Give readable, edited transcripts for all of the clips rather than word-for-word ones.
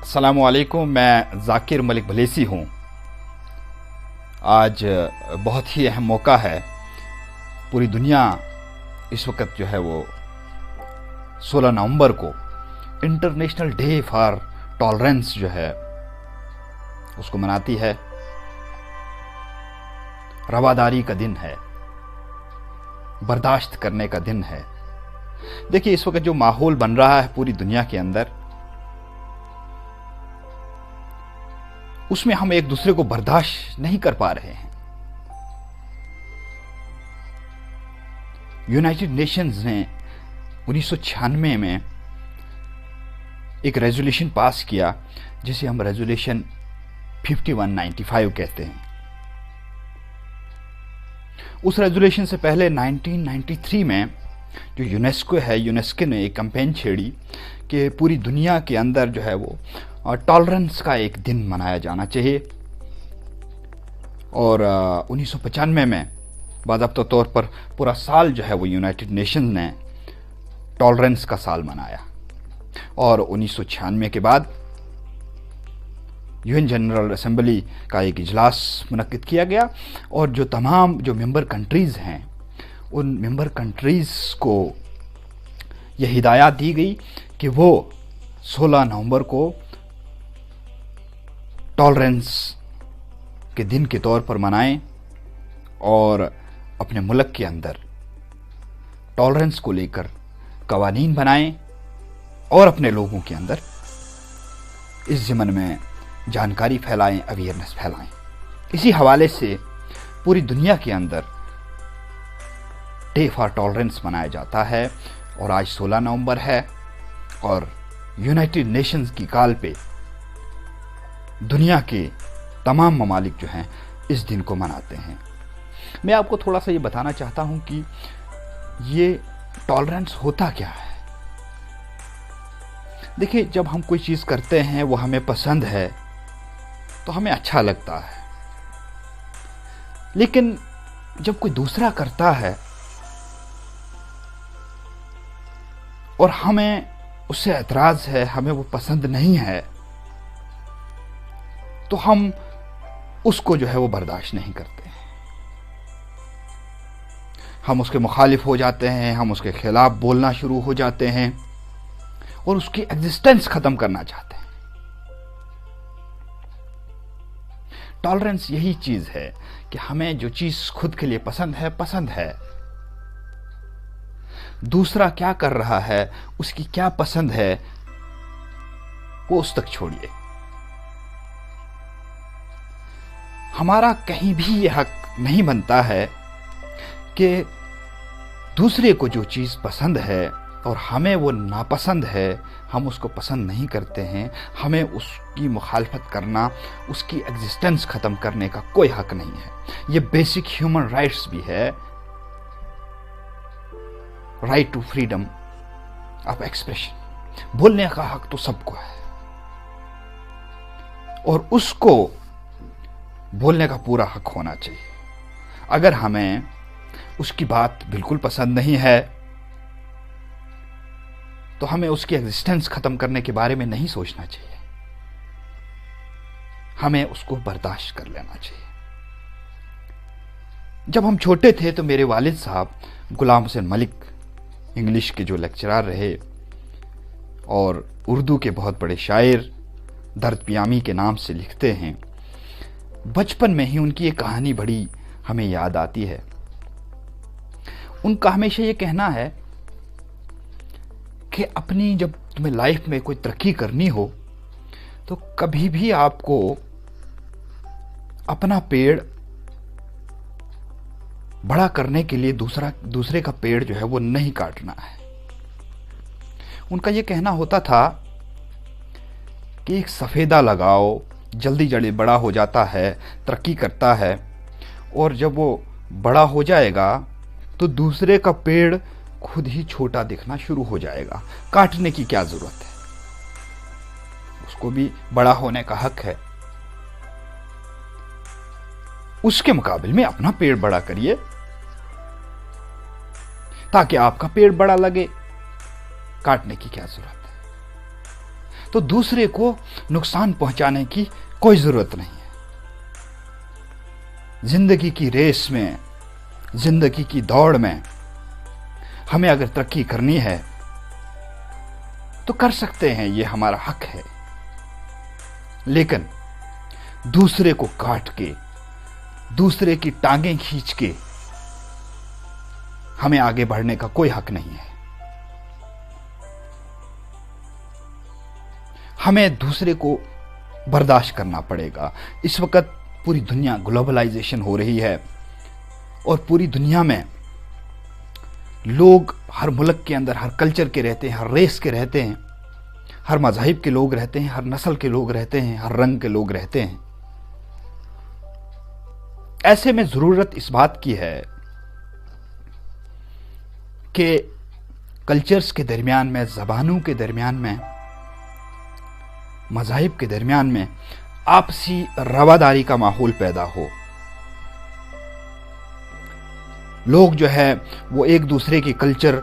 अस्सलामुअलैकुम। मैं ज़ाकिर मलिक भलेसी हूँ। आज बहुत ही अहम मौका है। पूरी दुनिया इस वक्त जो है वो 16 नवंबर को इंटरनेशनल डे फॉर टॉलरेंस जो है उसको मनाती है। रवादारी का दिन है, बर्दाश्त करने का दिन है। देखिए, इस वक्त जो माहौल बन रहा है पूरी दुनिया के अंदर, उसमें हम एक दूसरे को बर्दाश्त नहीं कर पा रहे हैं। यूनाइटेड नेशंस ने 1996 में एक रेजोल्यूशन पास किया जिसे हम रेजोल्यूशन 5195 कहते हैं। उस रेजोल्यूशन से पहले 1993 में जो यूनेस्को है, यूनेस्को ने एक कैंपेन छेड़ी कि पूरी दुनिया के अंदर जो है वो टॉलरेंस का एक दिन मनाया जाना चाहिए। और 1995 में बाज़ाब्ता तौर पर पूरा साल जो है वो यूनाइटेड नेशंस ने टॉलरेंस का साल मनाया। और 1996 के बाद यूएन जनरल असेंबली का एक इजलास मुनक्किद किया गया और जो तमाम जो मेंबर कंट्रीज़ हैं उन मेंबर कंट्रीज़ को यह हिदायत दी गई कि वो 16 नवंबर को टॉलरेंस के दिन के तौर पर मनाएं और अपने मुल्क के अंदर टॉलरेंस को लेकर कवानीन बनाएं और अपने लोगों के अंदर इस ज़िमन में जानकारी फैलाएं, अवेयरनेस फैलाएं। इसी हवाले से पूरी दुनिया के अंदर डे फॉर टॉलरेंस मनाया जाता है। और आज 16 नवंबर है और यूनाइटेड नेशंस की कॉल पे दुनिया के तमाम ममालिक जो हैं इस दिन को मनाते हैं। मैं आपको थोड़ा सा ये बताना चाहता हूँ कि ये टॉलरेंस होता क्या है। देखिए, जब हम कोई चीज़ करते हैं वो हमें पसंद है तो हमें अच्छा लगता है, लेकिन जब कोई दूसरा करता है और हमें उससे एतराज़ है, हमें वो पसंद नहीं है, तो हम उसको जो है वो बर्दाश्त नहीं करते हैं। हम उसके मुखालिफ हो जाते हैं, हम उसके खिलाफ बोलना शुरू हो जाते हैं और उसकी एग्जिस्टेंस खत्म करना चाहते हैं। टॉलरेंस यही चीज है कि हमें जो चीज खुद के लिए पसंद है, दूसरा क्या कर रहा है, उसकी क्या पसंद है, वो उस तक छोड़िए। हमारा कहीं भी यह हक नहीं बनता है कि दूसरे को जो चीज पसंद है और हमें वो नापसंद है, हम उसको पसंद नहीं करते हैं, हमें उसकी मुखालफत करना, उसकी एग्जिस्टेंस ख़त्म करने का कोई हक नहीं है। ये बेसिक ह्यूमन राइट्स भी है। Right to freedom of expression, बोलने का हक तो सबको है और उसको बोलने का पूरा हक होना चाहिए। अगर हमें उसकी बात बिल्कुल पसंद नहीं है तो हमें उसकी एग्जिस्टेंस खत्म करने के बारे में नहीं सोचना चाहिए, हमें उसको बर्दाश्त कर लेना चाहिए। जब हम छोटे थे तो मेरे वालिद साहब गुलाम हुसैन मलिक इंग्लिश के जो लेक्चरर रहे और उर्दू के बहुत बड़े शायर, दर्द पियामी के नाम से लिखते हैं, बचपन में ही उनकी एक कहानी बड़ी हमें याद आती है। उनका हमेशा ये कहना है कि अपनी जब तुम्हें लाइफ में कोई तरक्की करनी हो तो कभी भी आपको अपना पेड़ बड़ा करने के लिए दूसरे का पेड़ जो है वो नहीं काटना है। उनका ये कहना होता था कि एक सफेदा लगाओ, जल्दी जल्दी बड़ा हो जाता है, तरक्की करता है, और जब वो बड़ा हो जाएगा तो दूसरे का पेड़ खुद ही छोटा दिखना शुरू हो जाएगा। काटने की क्या जरूरत है, उसको भी बड़ा होने का हक है। उसके मुकाबले में अपना पेड़ बड़ा करिए ताकि आपका पेड़ बड़ा लगे। काटने की क्या जरूरत है। तो दूसरे को नुकसान पहुंचाने की कोई जरूरत नहीं है। जिंदगी की रेस में, जिंदगी की दौड़ में हमें अगर तरक्की करनी है तो कर सकते हैं, ये हमारा हक है। लेकिन दूसरे को काट के, दूसरे की टांगें खींच के हमें आगे बढ़ने का कोई हक नहीं है। हमें दूसरे को बर्दाश्त करना पड़ेगा। इस वक्त पूरी दुनिया ग्लोबलाइजेशन हो रही है और पूरी दुनिया में लोग हर मुल्क के अंदर, हर कल्चर के रहते हैं, हर रेस के रहते हैं, हर मज़हब के लोग रहते हैं, हर नस्ल के लोग रहते हैं, हर रंग के लोग रहते हैं। ऐसे में जरूरत इस बात की है कि कल्चर्स के दरमियान में, ज़बानों के दरमियान में, मज़ाहिब के दरमियान में आपसी रवादारी का माहौल पैदा हो। लोग जो है वो एक दूसरे के कल्चर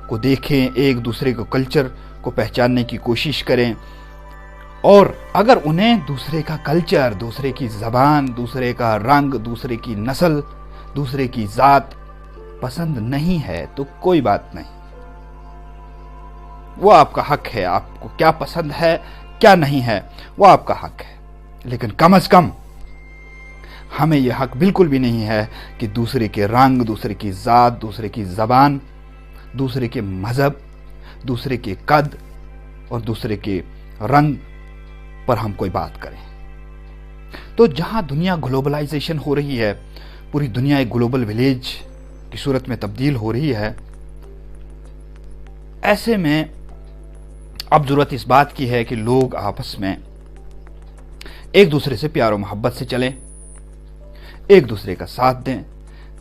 को देखें, एक दूसरे को कल्चर को पहचानने की कोशिश करें, और अगर उन्हें दूसरे का कल्चर, दूसरे की ज़बान, दूसरे का रंग, दूसरे की नस्ल, दूसरे की ज़ात पसंद नहीं है तो कोई बात नहीं, वो आपका हक है। आपको क्या पसंद है, क्या नहीं है, वो आपका हक है। लेकिन कम से कम हमें यह हक बिल्कुल भी नहीं है कि दूसरे के रंग, दूसरे की ज़ात, दूसरे की ज़बान, दूसरे के मज़हब, दूसरे के कद और दूसरे के रंग पर हम कोई बात करें। तो जहां दुनिया ग्लोबलाइजेशन हो रही है, पूरी दुनिया एक ग्लोबल विलेज की सूरत में तब्दील हो रही है, ऐसे में अब जरूरत इस बात की है कि लोग आपस में एक दूसरे से प्यार और मोहब्बत से चलें, एक दूसरे का साथ दें।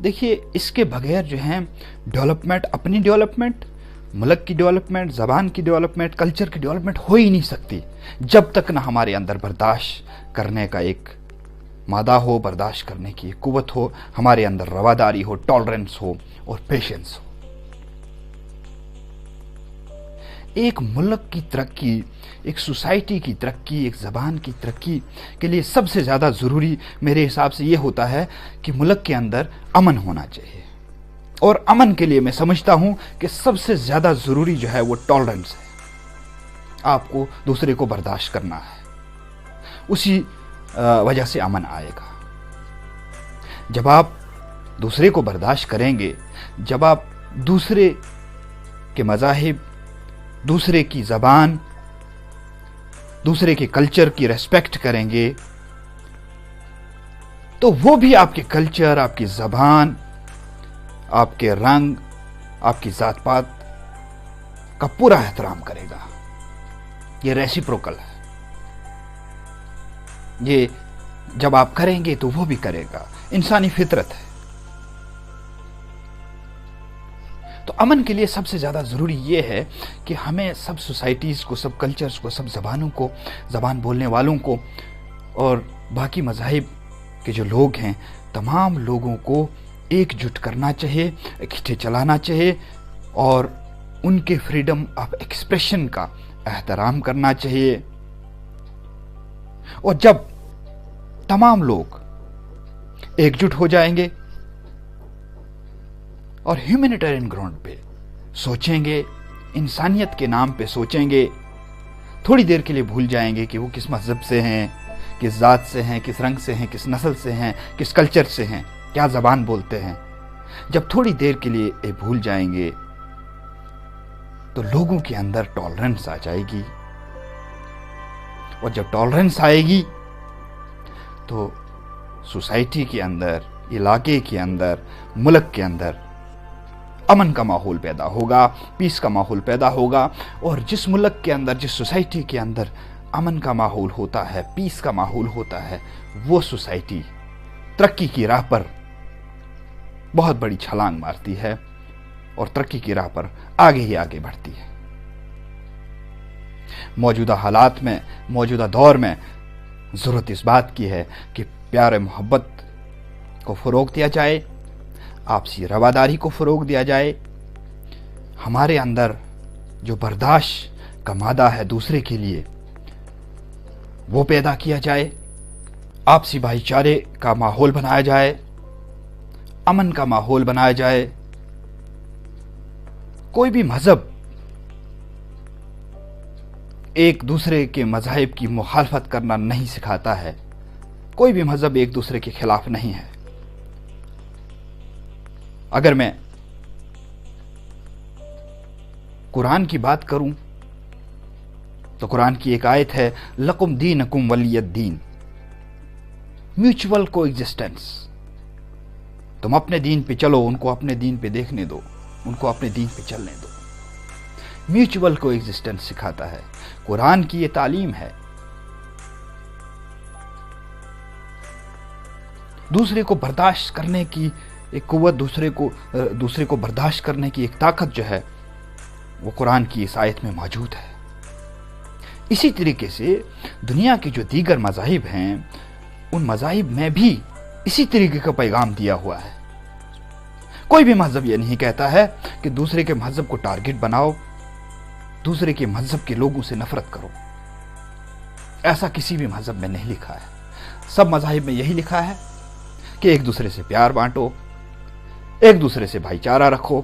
देखिए, इसके बगैर जो है डेवलपमेंट, अपनी डेवलपमेंट, मुल्क की डेवलपमेंट, ज़बान की डेवलपमेंट, कल्चर की डेवलपमेंट हो ही नहीं सकती जब तक ना हमारे अंदर बर्दाश्त करने का एक मादा हो, बर्दाश्त करने की एक कुव्वत हो, हमारे अंदर रवादारी हो, टॉलरेंस हो और पेशेंस हो। एक मुल्क की तरक्की, एक सोसाइटी की तरक्की, एक ज़बान की तरक्की के लिए सबसे ज़्यादा ज़रूरी मेरे हिसाब से ये होता है कि मुल्क के अंदर अमन होना चाहिए। और अमन के लिए मैं समझता हूं कि सबसे ज़्यादा ज़रूरी जो है वो टॉलरेंस है। आपको दूसरे को बर्दाश्त करना है, उसी वजह से अमन आएगा। जब आप दूसरे को बर्दाश्त करेंगे, जब आप दूसरे के मज़ाहिब, दूसरे की ज़बान, दूसरे के कल्चर की रेस्पेक्ट करेंगे, तो वो भी आपके कल्चर, आपकी ज़बान, आपके रंग, आपकी ज़ात पात का पूरा एहतराम करेगा। ये रेसिप्रोकल है। ये जब आप करेंगे तो वो भी करेगा, इंसानी फितरत है। तो अमन के लिए सबसे ज़्यादा ज़रूरी ये है कि हमें सब सोसाइटीज़ को, सब कल्चर्स को, सब ज़बानों को, ज़बान बोलने वालों को और बाकी मज़ाहिब के जो लोग हैं, तमाम लोगों को एकजुट करना चाहिए, इकट्ठे चलाना चाहिए और उनके फ्रीडम ऑफ एक्सप्रेशन का एहतराम करना चाहिए। और जब तमाम लोग एकजुट हो जाएंगे और ह्यूमैनिटेरियन ग्राउंड पे सोचेंगे, इंसानियत के नाम पे सोचेंगे, थोड़ी देर के लिए भूल जाएंगे कि वो किस मज़हब से हैं, किस ज़ात से हैं, किस रंग से हैं, किस नस्ल से हैं, किस कल्चर से हैं, क्या ज़बान बोलते हैं। जब थोड़ी देर के लिए ये भूल जाएंगे तो लोगों के अंदर टॉलरेंस आ जाएगी, और जब टॉलरेंस आएगी तो सोसाइटी के अंदर, इलाके के अंदर, मुल्क के अंदर अमन का माहौल पैदा होगा, पीस का माहौल पैदा होगा। और जिस मुल्क के अंदर, जिस सोसाइटी के अंदर अमन का माहौल होता है, पीस का माहौल होता है, वो सोसाइटी तरक्की की राह पर बहुत बड़ी छलांग मारती है और तरक्की की राह पर आगे ही आगे बढ़ती है। मौजूदा हालात में, मौजूदा दौर में ज़रूरत इस बात की है कि प्यार मोहब्बत को फ़रोग़ दिया जाए, आपसी रवादारी को फ़रोग़ दिया जाए। हमारे अंदर जो बर्दाश्त का मादा है दूसरे के लिए, وہ پیدا کیا جائے، آپسی بھائی چارے کا ماحول بنایا جائے، امن کا ماحول بنایا جائے۔ کوئی بھی مذہب ایک دوسرے کے مذاہب کی مخالفت کرنا نہیں سکھاتا ہے، کوئی بھی مذہب ایک دوسرے کے خلاف نہیں ہے۔ اگر میں قرآن کی بات کروں تو قرآن کی ایک آیت ہے، لَكُمْ دِينَكُمْ وَلِيَ الدِّينِ، میوچول کو ایگزسٹنس۔ تم اپنے دین پہ چلو، ان کو اپنے دین پہ دیکھنے دو، ان کو اپنے دین پہ چلنے دو۔ میوچول کو ایگزسٹنس سکھاتا ہے، قرآن کی یہ تعلیم ہے۔ دوسرے کو برداشت کرنے کی ایک قوت، دوسرے کو برداشت کرنے کی ایک طاقت جو ہے وہ قرآن کی اس آیت میں موجود ہے۔ اسی طریقے سے دنیا کے جو دیگر مذاہب ہیں، ان مذاہب میں بھی اسی طریقے کا پیغام دیا ہوا ہے۔ کوئی بھی مذہب یہ نہیں کہتا ہے کہ دوسرے کے مذہب کو ٹارگٹ بناؤ، دوسرے کے مذہب کے لوگوں سے نفرت کرو۔ ایسا کسی بھی مذہب میں نہیں لکھا ہے۔ سب مذاہب میں یہی لکھا ہے کہ ایک دوسرے سے پیار بانٹو، ایک دوسرے سے بھائی چارہ رکھو،